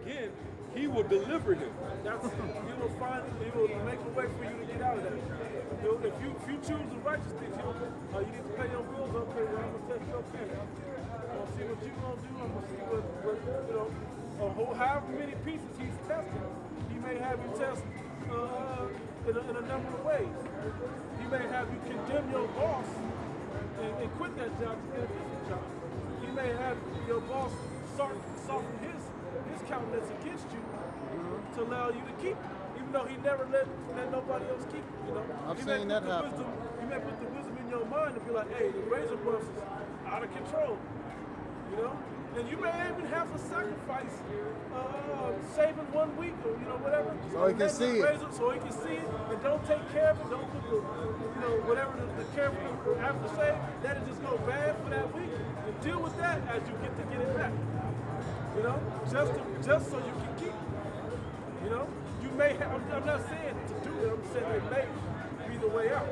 again, he will deliver him. He will make a way for you to get out of that. If you choose the righteous things, you need to pay your bills. Okay, well, I'm gonna test your payment. I'm gonna see what you're gonna do. I'm gonna see however many pieces he's testing. He may have you test in a number of ways. He may have you condemn your boss and quit that job to get a different job. He may have your boss soften his countenance against you to allow you to keep it, even though he never let nobody else keep it. I've seen that happen. You may put the wisdom in your mind to be like, hey, the razor bumps is out of control. And you may even have to sacrifice saving 1 week or whatever. So he can see it. So he can see it and don't take care of it. Don't put the whatever the care for after shave. Let it just go bad for that week and deal with that as you get it back. Just so you can keep it. You may have. I'm not saying to do it. I'm saying it may be the way out.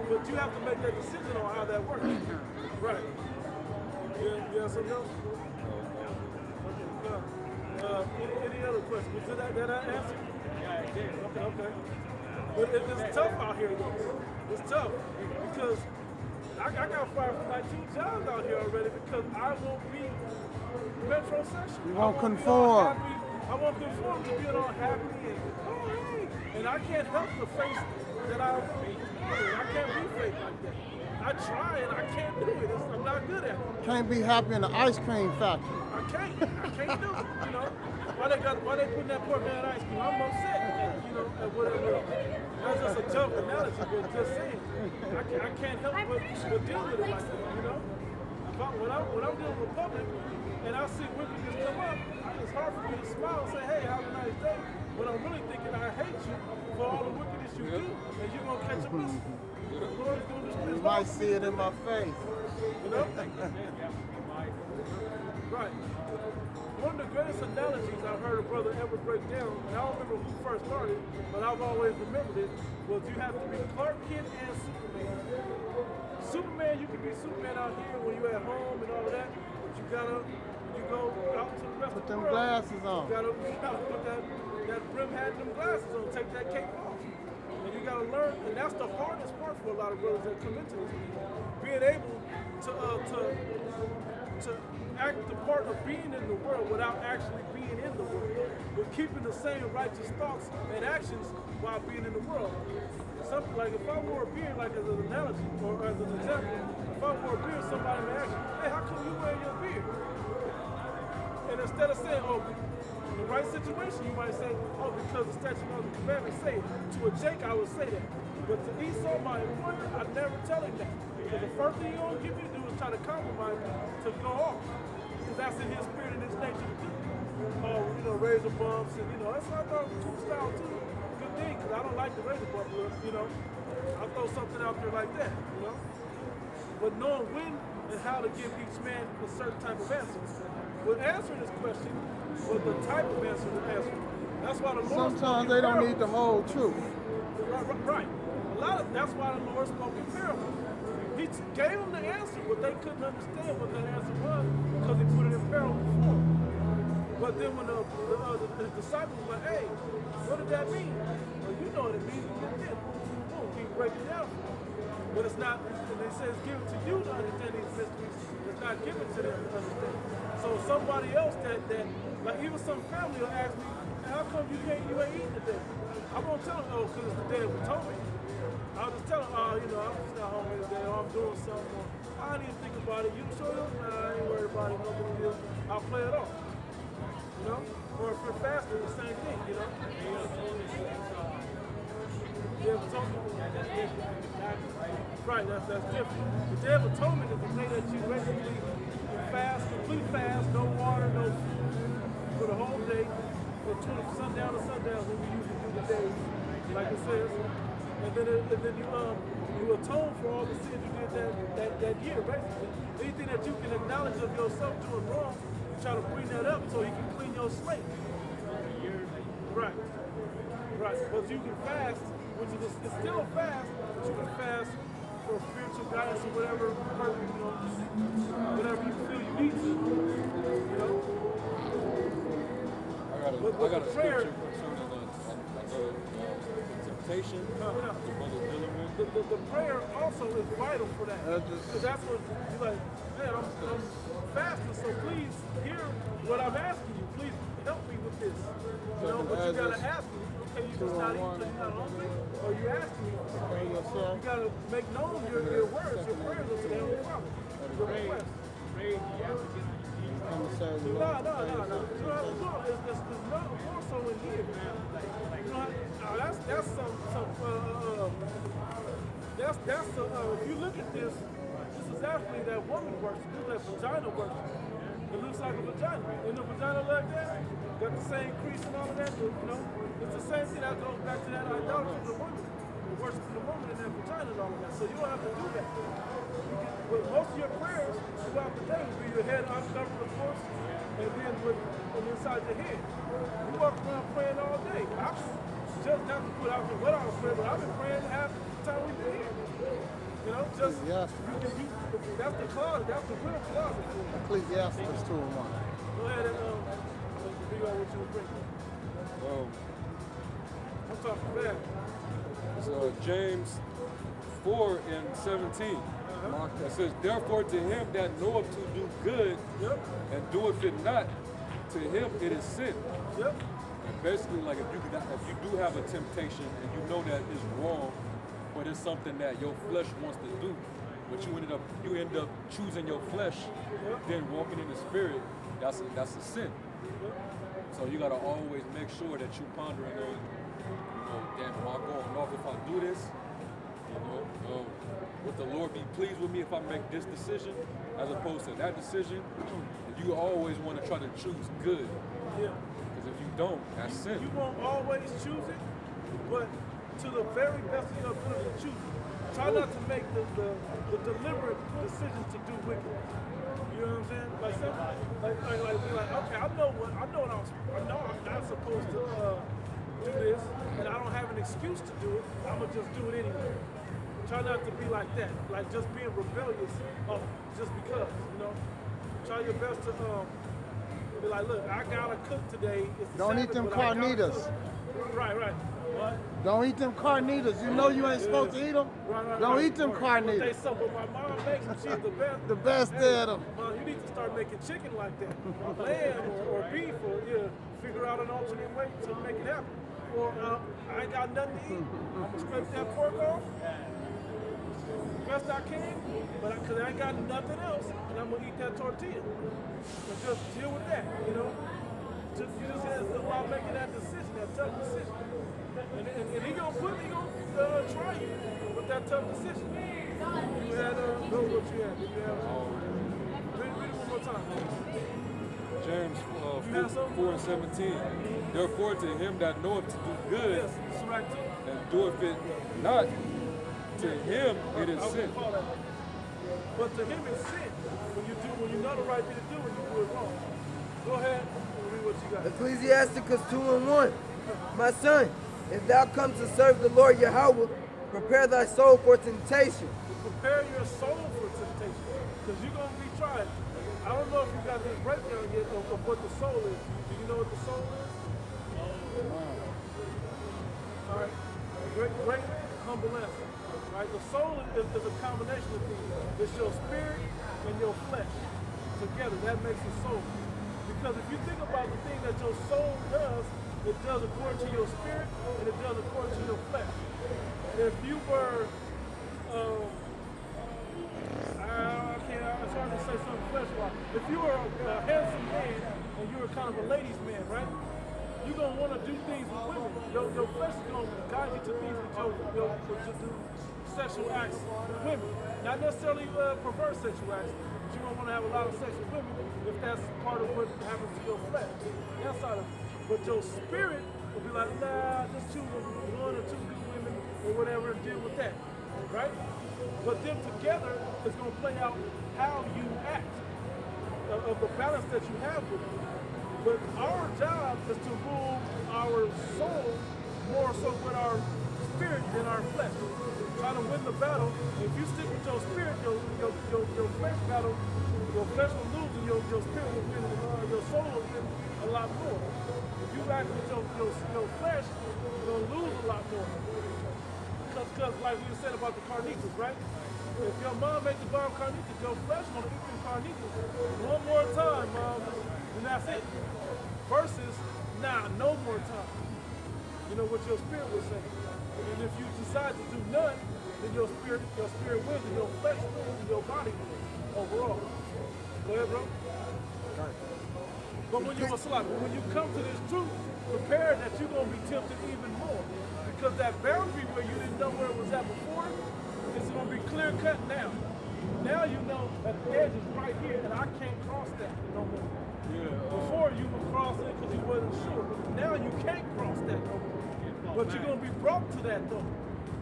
But you have to make that decision on how that works. Right. You have something else? Any other questions? Did I answer? Yeah, I did. Okay. But it's tough out here, though. It's tough because I got fired from like 2 jobs out here already because I won't be metrosexual. You won't conform. I won't conform to being all happy and I can't help the face that I can't be fake like that. I try and I can't do it. I'm not good at it. Can't be happy in the ice cream factory. I can't do it. Why they putting that poor man ice cream? I'm upset. And whatever. That's just a joke analogy, but just saying. I can't help but deal with it like that. When I'm dealing with public and I see wickedness come up, it's hard for me to smile and say, hey, have a nice day. But I'm really thinking I hate you for all the wickedness you do, and you're gonna catch a blessing. You might see it in my face. Right. One of the greatest analogies I've heard a brother ever break down, and I don't remember who first started, but I've always remembered it, was you have to be Clark Kent and Superman. Superman, you can be Superman out here when you're at home and all of that, but you go out to the rest Put of the them world. glasses on. You gotta put that brim hat and them glasses on, take that cape off. And you gotta learn, and that's the hardest part for a lot of brothers that come into this. Being able to act the part of being in the world without actually being in the world, but keeping the same righteous thoughts and actions while being in the world. Something like if I wore a beard, like as an analogy or as an example, if I wore a beard, somebody may ask you, hey, how come you wearing your beard? And instead of saying, oh, in the right situation, you might say, oh, because the statute of the commandments say it. To a Jake, I would say that. But to Esau, my employer, I never tell him that. Because the first thing you're going to get me to do is try to compromise me to go off. Because that's in his spirit and his nature to do. Razor bumps, and that's what I thought was cool style too. Good thing, because I don't like the razor bump look, I'll throw something out there like that, But knowing when and how to give each man a certain type of answer. But answering this question was the type of answer to answer. That's why the Lord sometimes they don't need the whole truth. Right. That's why the Lord spoke in parables. He gave them the answer, but they couldn't understand what that answer was because he put it in parable form. But then when the disciples were like, hey, what did that mean? Well, you know what it means. Boom, he break it down. But it's not, and they say it's given to you to understand these mysteries. It's not given to them to understand. So somebody else that like even some family will ask me, hey, how come you ain't eating today? I won't tell them, oh, because it's the day we told me. I'll just tell them, oh, I'm just not hungry today, or I'm doing something, or I need to think about it. You sure? Nah, I ain't worried about it, no big deal. I'll play it off. Or if you're fasting, the same thing, Right, that's different. The Day of Atonement is the day that you basically fast, complete fast, no water, no food, for the whole day, from sundown to sundown when we usually do the day, like it says. And then you atone for all the sins you did that year, basically. Anything that you can acknowledge of yourself doing wrong, try to bring that up so he can clean your slate. Right. But you can fast, which is it's still a fast, but you can fast for spiritual guidance or whatever purpose, whatever you feel you need to, I gotta with got the a prayer, scripture concerning temptation. The brother dealing with. the prayer also is vital for that. Because that's what you're like, man, I'm fasting, so please hear what I'm asking you. Please help me with this. You know, but you gotta ask me. Okay, you just not eating because you're not hungry, or you asking me for something. You gotta make known your words, your prayers unto the Heavenly Father. Your request. No. You don't have to do it. It's not more so in here, man. You know, that's some if you look at this is actually that woman worship. This is that vagina worship. It looks like a vagina. Ain't no vagina like that. Got the same crease and all of that. You know, it's the same thing that goes back to that idolatry of the woman. The worship of the woman and that vagina and all of that. So you don't have to do that. But most of your prayers throughout the day will be your head uncovered, of course, and then with inside your head. You walk around praying all day. I'm just not to put out what I was praying, but I've been praying half the time we've been here. You know, just that's the closet, that's the real closet for you. Ecclesiastes 2:1. Go ahead and figure out what you were bringing. I'm talking fast. So James 4:17. It says, therefore to him that knoweth to do good and doeth it not, to him it is sin. And basically, like if you do have a temptation and you know that it's wrong, but it's something that your flesh wants to do, but you end up choosing your flesh, then walking in the spirit, that's a sin. So you gotta always make sure that you're pondering on, damn, am I going off if I do this? Would the Lord be pleased with me if I make this decision as opposed to that decision? You always want to try to choose good. Because if you don't, that's sin. You won't always choose it, but to the very best of your ability to choose it. Try not to make the deliberate decision to do wicked. You know what I'm saying? Like be like, okay, I know I'm not supposed to do this, and I don't have an excuse to do it. I'm gonna just do it anyway. Try not to be like that, like just being rebellious just because, Try your best to be like, look, I gotta cook today. Don't eat them carnitas. Right. What? Don't eat them carnitas. You know you ain't supposed to eat them. Don't eat them carnitas. But my mom makes them. She's the best. The best at them. Mom, you need to start making chicken like that, lamb or beef, or figure out an alternate way to make it happen. Or I ain't got nothing to eat. I'm gonna scrape that pork off. Best I can, but because I ain't got nothing else, and I'm gonna eat that tortilla. And just deal with that, you just have to allow making that decision, that tough decision. And he gonna try you with that tough decision. You had know what you had. Did you have? Read it one more time. James 4:17. Therefore to him that knoweth to do good and doeth it not, to him it is sin. But to him it's sin when you know the right thing to do and you do it wrong. Go ahead and read what you got. Ecclesiastes 2:1. My son, if thou come to serve the Lord Yahweh, prepare thy soul for temptation. Prepare your soul for temptation, because you're going to be tried. I don't know if you got this breakdown yet of what the soul is. Do you know what the soul is? All right. Great humble answer. Right? The soul is a combination of things. It's your spirit and your flesh together. That makes a soul. Because if you think about the thing that your soul does, it does according to your spirit and it does according to your flesh. If you were, it's hard to say something flesh-wise. If you were a handsome man and you were kind of a ladies' man, right? You're going to want to do things with women. Your flesh is going to guide you to things to do sexual acts with women. Not necessarily perverse sexual acts, but you're going to want to have a lot of sex with women if that's part of what happens to your flesh. That side of it. But your spirit will be like, nah, just choose one or two good women or whatever and deal with that. Right? But them together is going to play out how you act, of the balance that you have with them. But our job is to rule our soul more so with our spirit than our flesh. Try to win the battle. If you stick with your spirit, your flesh battle, your flesh will lose and your spirit will win, your soul will win a lot more. If you act with your flesh, you're going to lose a lot more. Because like we said about the carnitas, right? If your mom makes the bomb carnitas, your flesh going to eat them carnitas one more time, mom, and that's it. Versus, nah, no more time. You know what your spirit will say. And if you decide to do none, then your spirit wins and your flesh wins and your body wins overall. Go ahead, bro. But when you come to this truth, prepare that you're going to be tempted even more. Because that boundary where you didn't know where it was at before, it's going to be clear cut now. Now you know that the edge is right here and I can't cross that no more. Yeah, before you would cross it because you wasn't sure. Now you can't cross that no more. But you're going to be brought to that though.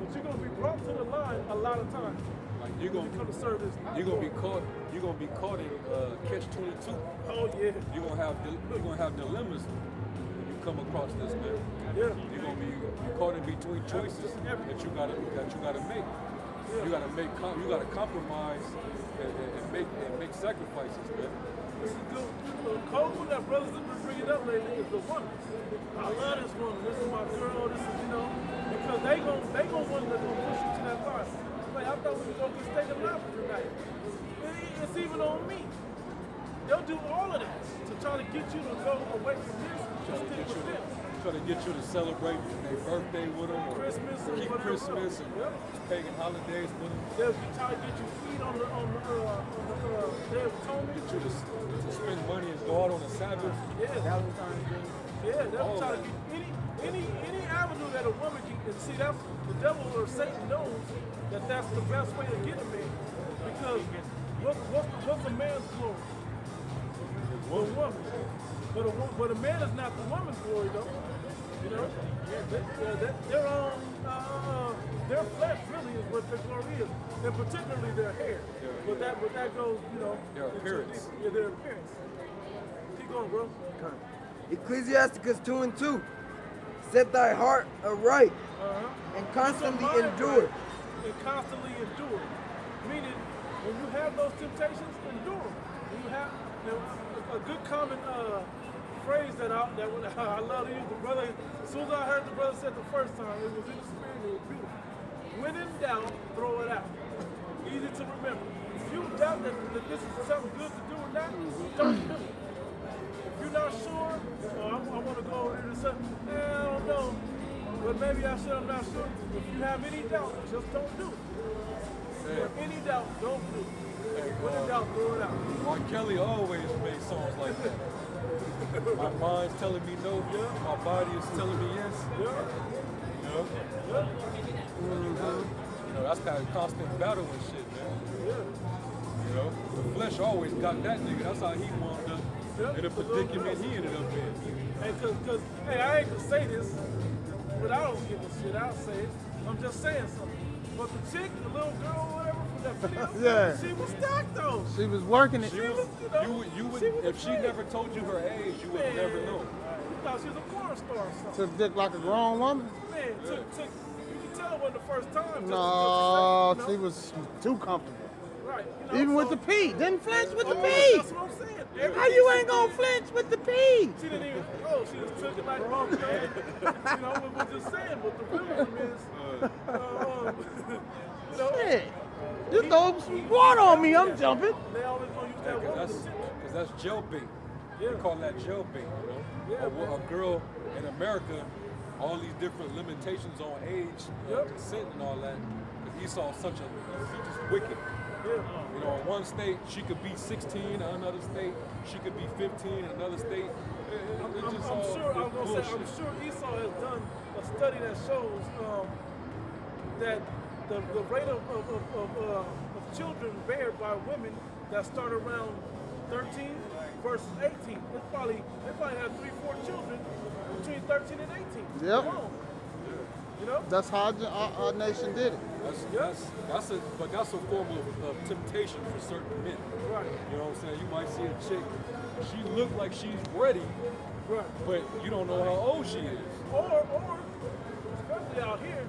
But you're going to be brought to the line a lot of times. Like you're gonna come to service. You're gonna be caught. You're gonna be caught in catch-22. Oh yeah. You're gonna have dilemmas when you come across this, man. Yeah. You're gonna be caught in between choices that you gotta make. Yeah. You gotta compromise and make sacrifices, man. This is good. The code that brothers have been bringing up lately is the woman. I love this woman. This is my girl. This is because they gonna want to push you to that line. Like, I thought we were going to get steak and lobster tonight. It's even on me. They'll do all of that to try to get you to go away from this and stick with them. Try to get you to celebrate their birthday with them, or Christmas, keep Christmas and pagan holidays with them. They'll try to get you feed on the Day of Atonement. Get you to spend money and go out on the Sabbath. Yeah. Valentine's Day. Yeah, they'll try to get any avenue that a woman can. And see, that's the devil or Satan knows that that's the best way to get a man. Because what's a man's glory? The woman. But a man is not the woman's glory, though. You know, their flesh really is what their glory is, and particularly their hair. But that goes, their appearance. Their appearance. Keep going, bro. Ecclesiasticus 2:2. Set thy heart aright and constantly endure. And constantly endure. Meaning, when you have those temptations, endure them. When you have a good common phrase that I love to use. The brother, as soon as I heard the brother say it the first time, it was in the spirit. It was beautiful. When in doubt, throw it out. Easy to remember. If you doubt that this is something good to do or not, don't do it. If you're not sure, I want to go over here to something, I don't know, but maybe I should, I'm not sure. If you have any doubt, just don't do it. If you have any doubt, don't do it. When in doubt, throw it out. R. Kelly always made songs like that. My mind's telling me no, my body is telling me yes. That's that constant battle and shit, man. The flesh always got that nigga. That's how he wound up in a predicament he ended up in. Hey, I ain't gonna say this, but I don't give a shit. I'll say it. I'm just saying something. But the chick, the little girl or whatever from that video, she was stacked though. She was working it. You would, if she never told you her age, you would never know. You thought she was a porn star or something. Took dick like a grown woman? Man, you can tell it wasn't the first time. No, she was too comfortable. Right. Even with the pee. Didn't flinch with the pee. That's what I'm saying. How you ain't gonna flinch with the pee? She didn't even, she just took it like wrong thing. We were just saying, but the real one is, shit. You throw some water on me, I'm jumping. They always gonna use that word. Because that's jail bait. They call that jail bait, a girl in America, all these different limitations on age, consent and all that. Because Esau's he's just wicked. In one state, she could be 16, in another state, she could be 15, in another state. I'm sure Esau has done a study that shows that the rate of children bared by women that start around 13 versus 18. They probably have 3-4 children between 13 and 18. Yep. That's how our nation did it. That's a form of temptation for certain men. Right. You know what I'm saying? You might see a chick, she look like she's ready, but you don't know how old she is. Or especially out here,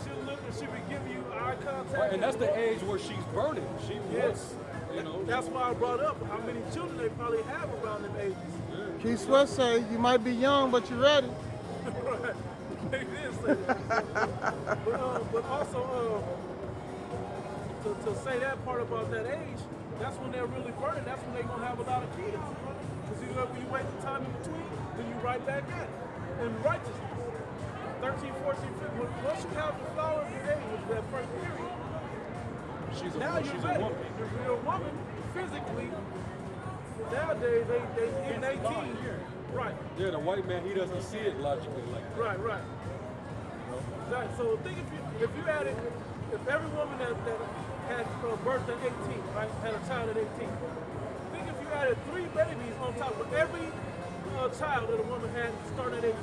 she'll look and she will give you eye contact. Right, and that's the age where she's burning. She wants, you know. That's why I brought up how many children they probably have around them ages. Keith Sweat say you might be young, but you're ready. Right. They did say that. But also, to say that part about that age, that's when they're really burning. That's when they're going to have a lot of kids. Because when you wait the time in between, then you right back at it. And righteousness. 13, 14, 15. Once you have the flower of your age, which is that first period, She's now a you're ready. woman. You're a woman physically. Nowadays, they in 18. Right. Yeah, the white man, he doesn't see it logically like that. Right, right. Exactly. So think if you added, if every woman that had birth at 18, right, had a child at 18, think if you added 3 babies on top of every child that a woman had starting at 18,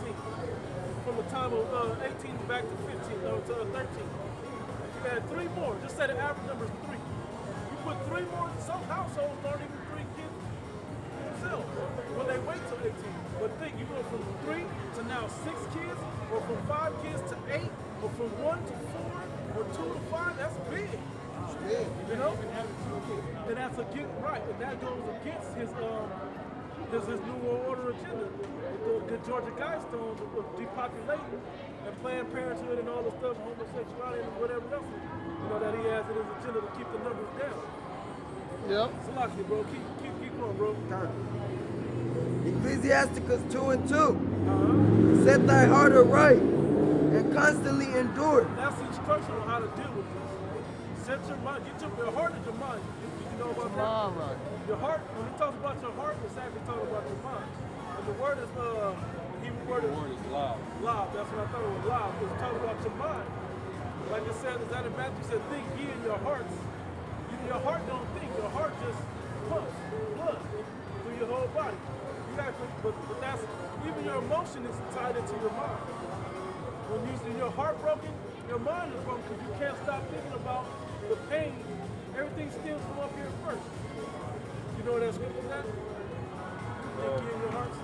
from the time of 18 back to 15 or to 13. If you add 3 more, just say the average number is 3. You put 3 more, some households aren't even 3 kids themselves when they wait till 18. But think, you go from 3 to now 6 kids, or from 5 kids to 8, or from 1 to 4, or 2 to 5, that's big. You know? And that's right, and that goes against his New World Order agenda. The Georgia Guidestones of depopulating and Planned Parenthood and all the stuff, homosexuality and whatever else, you know, that he has in his agenda to keep the numbers down. Yep. Salaki, bro. Keep going, bro. Ecclesiasticus 2 and 2. Set thy heart aright and constantly endure. That's the instruction on how to deal with this. Set your mind, your heart is your mind. You know about that? Right. Your heart, when he talks about your heart, it's actually talking about your mind. And the word is, Hebrew word is loud. Loud, that's what I thought it was loud. It's talking about your mind. Like it said, is that in Matthew said, think ye in your hearts. Your heart don't think, your heart just pumps blood through your whole body. But that's, even your emotion is tied into your mind. When you're heartbroken, your mind is broken because you can't stop thinking about the pain. Everything stems from up here first. You know what that scripture is at? Think ye in your hearts.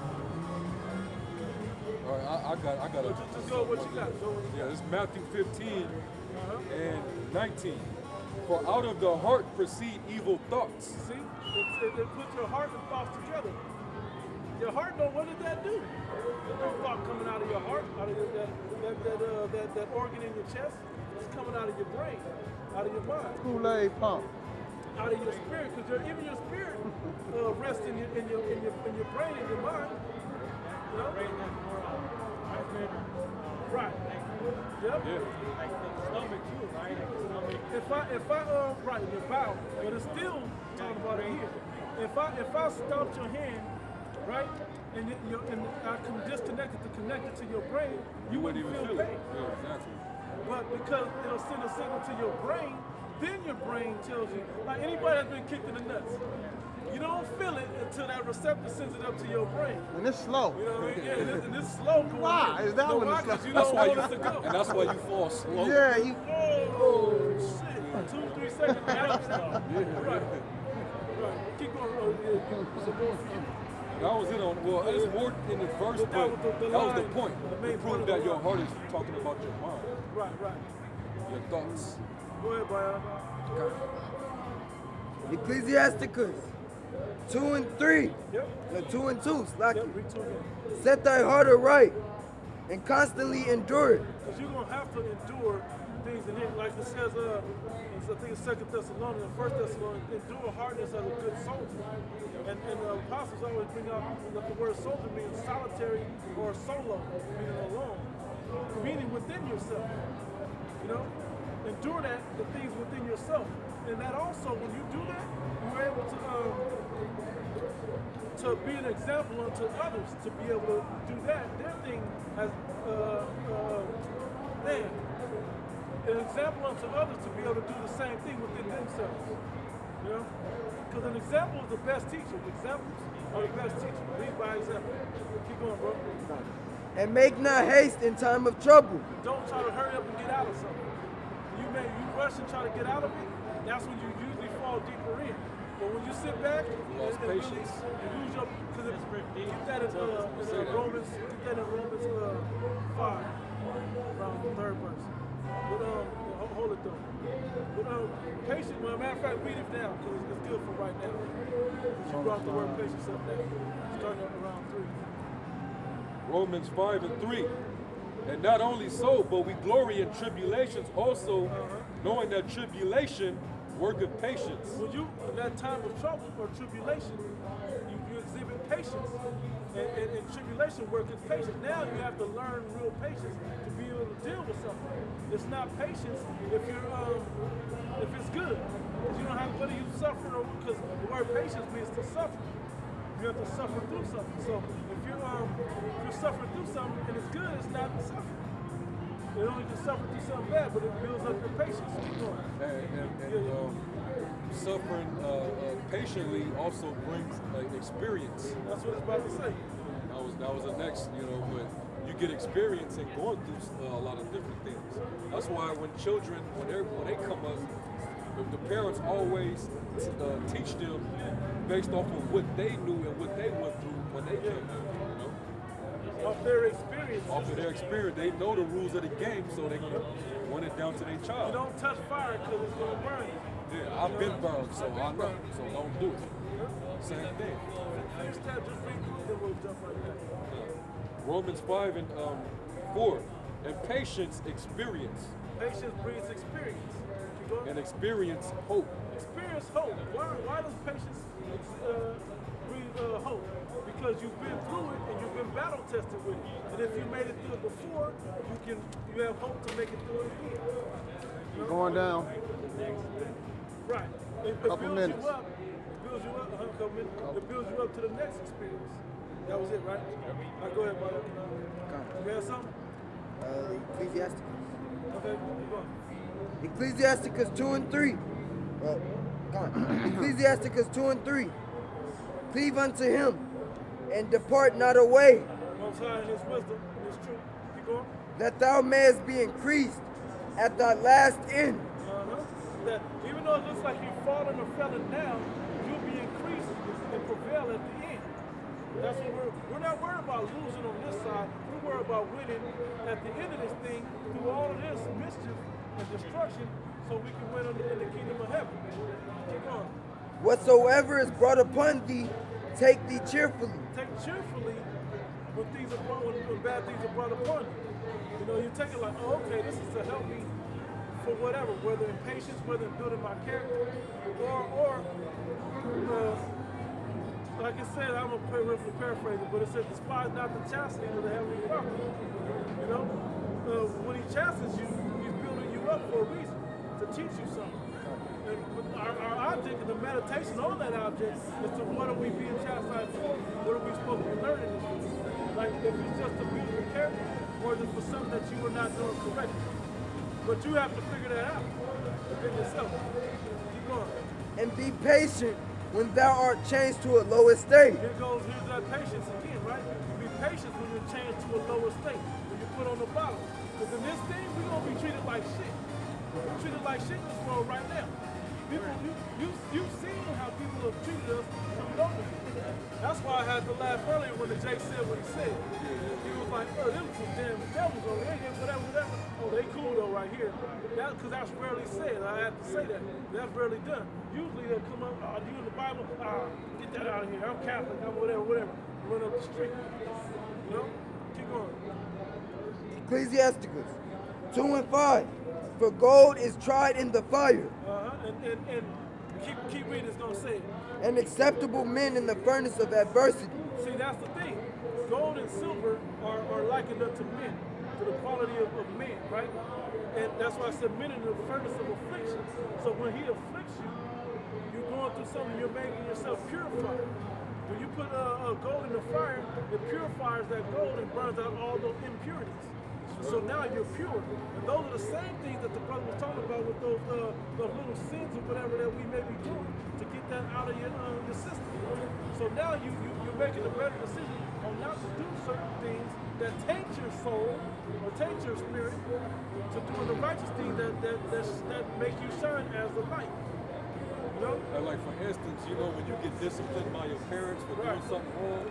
All right, I got it. Just go what you got. Yeah, it's Matthew 15 and 19. For out of the heart proceed evil thoughts. See? It puts your heart and thoughts together. Your heart, what did that do? There's no thought coming out of your heart, out of that organ in your chest. It's coming out of your brain, out of your mind. Kool-Aid pump. Out of your spirit, because even your spirit rests in your brain and your mind. You know? Right. Yep. Yeah. Like the stomach too, right? Like If I right, your bowel, but it's still talking about it here. If I stomped your hand, right, and I can disconnect it to connect it to your brain, you wouldn't even feel pain. Yeah, exactly. But because it'll send a signal to your brain, then your brain tells you, like anybody that's been kicked in the nuts, you don't feel it until that receptor sends it up to your brain. And it's slow. You know what I mean? Yeah, and it's slow going. Why? Is that no, when why? it's slow? 'Cause you That's don't why want you it to go. and that's why you fall slow. Yeah, you. Oh, shit. 2-3 seconds. Right. Keep going. Some more for you. That was it on, well, it's more in the verse, but that was the point. main To point prove of that the your line. heart is talking about your mind, Right. your thoughts. Go ahead, Brian. Ecclesiasticus 2 and 3. Yep. No, 2 and 2. Slack Yep, it. read to again. Set thy heart aright and constantly endure it. Because you're going to have to endure things in it. Like it says, I think it's 2 Thessalonians and 1 Thessalonians, endure hardness as a good soldier. And the apostles always bring out that the word soldier means solitary or solo, meaning alone, meaning within yourself. You know? Endure that, the things within yourself. And that also, when you do that, you're able to be an example unto others, to be able to do that. Their thing has, an example unto others to be able to do the same thing within themselves. You know? Because an example is the best teacher. Examples are the best teacher. Lead by example. Keep going, bro. And make not haste in time of trouble. Don't try to hurry up and get out of something. You rush and try to get out of it, that's when you usually fall deeper in. But when you sit back and really patience. use your, because get that in Romans 5, around the 3rd verse. But hold it though. But patience, well, matter of fact, read it down because it's good for right now. You brought the word patience up there, starting at around 3. Romans 5:3. And not only so, but we glory in tribulations also, knowing that tribulation worketh patience. When you, in that time of trouble or tribulation, you exhibit patience. And tribulation worketh patience. Now you have to learn real patience to be able to deal with something. It's not patience if it's good. Because you don't have, whether you suffer or, because the word patience means to suffer. You have to suffer through something. So if you're suffering through something and it's good, it's not suffering. You only can suffer through something bad, but it builds up your patience. Keep going. And suffering patiently also brings experience. That's what it's about to say. That was the next, but you get experience in going through a lot of different things. That's why when children, when they come up, the parents always teach them based off of what they knew and what they went through when they came up. Off their experience. Off of their experience, they know the rules of the game, so they're gonna run it down to their child. You don't touch fire because it's gonna burn you. Yeah, I've been burned, so I know. So don't do it. Same thing. Finish that, just read through, then we'll jump right back. Romans 5:4. And patience, experience. Patience breeds experience. And experience, hope. Experience hope. Why does patience breed hope? Because you've been through it and you've been battle tested with it. And if you made it through it before, you have hope to make it through it again. You're going down. Right. It Couple builds minutes. you up. It builds you up. Couple minutes. It builds you up to the next experience. That was it, right? All right, go ahead, brother. You have something? Ecclesiasticus. Okay, keep going. Ecclesiasticus 2:3. Well, come on. Ecclesiasticus 2:3. Cleave unto him and depart not away, Most High in his wisdom, in his truth. Keep going. that thou mayest be increased at thy last end. That even though it looks like you've fallen or fallen now, you'll be increased and prevail at the end. That's what we're not worried about losing on this side. We're worried about winning at the end of this thing through all of this mischief and destruction, so we can win in the kingdom of heaven. Keep on. Whatsoever is brought upon thee, take thee cheerfully. Take cheerfully when things are brought, when bad things are brought upon you. You take it like, oh, okay, this is to help me for whatever, whether in patience, whether in building my character, or like it said, I'm gonna paraphrase it, but it says, despise not the chastening of the heavenly Father. When he chastens you, he's building you up for a reason, to teach you something. And our object and the meditation on that object is to what are we being chastised for? What are we supposed to be learning this for? Like if it's just to build your character, or is it for something that you are not doing correctly? But you have to figure that out within yourself. Keep going. And be patient when thou art changed to a low estate. Here's that patience again, right? Be patient when you're changed to a lower state, when you're put on the bottom. Because in this thing, we're going to be treated like shit. We're treated like shit in this world right now. People, you've seen how people have treated us coming over here. That's why I had to laugh earlier when the Jay said what he said. He was like, oh, them some damn devils over there, whatever. Oh, they cool though right here. Because that's rarely said. I have to say that. That's rarely done. Usually they'll come up, you in the Bible, get that out of here. I'm Catholic, I'm whatever. Run up the street. Keep going. Ecclesiasticus 2:5. For gold is tried in the fire. And keep reading, it's going to say it. And acceptable men in the furnace of adversity. See, that's the thing. Gold and silver are likened unto men, to the quality of men, right? And that's why I said men in the furnace of affliction. So when he afflicts you, you're going through something, you're making yourself purified. When you put gold in the fire, it purifies that gold and burns out all those impurities. So now you're pure. And those are the same things that the brother was talking about with those little sins or whatever that we may be doing to get that out of your system. So now you're making a better decision on not to do certain things that taint your soul or taint your spirit to doing the righteous things that make you shine as the light. Like for instance, when you get disciplined by your parents for doing something wrong,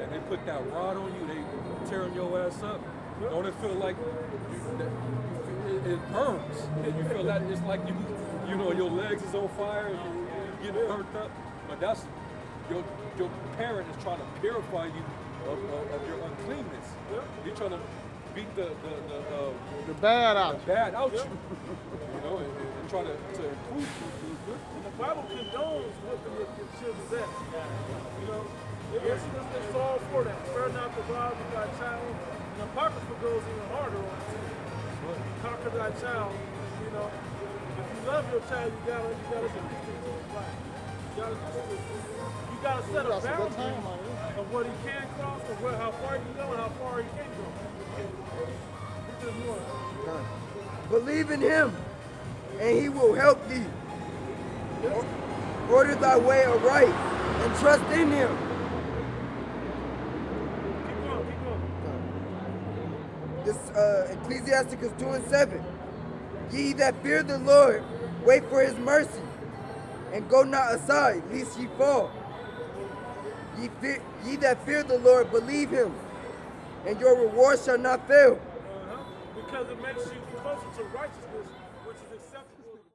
and they put that rod on you, they tearing your ass up. Don't it feel like it burns, and you feel that it's like you know, your legs is on fire, and you get burnt up. But that's your parent is trying to purify you of your uncleanness. He's trying to beat the bad out. Bad out you. You know, and try to improve you. And the Bible condones whipping your children's ass. You know, it's all for that. Spare not the rod of thy child. And the Apocrypha goes even harder on it. Conquer thy child. You know, if you love your child, you gotta do this right. You gotta set a boundary of what he can cross, or how far he can go, and how far he can't go. Which is one. Believe in him, and he will help thee. Order thy way aright, and trust in him. Keep going. This Ecclesiasticus 2:7. Ye that fear the Lord, wait for his mercy, and go not aside, lest ye fall. Ye that fear the Lord, believe him, and your reward shall not fail. Because it makes you closer to righteousness, which is acceptable.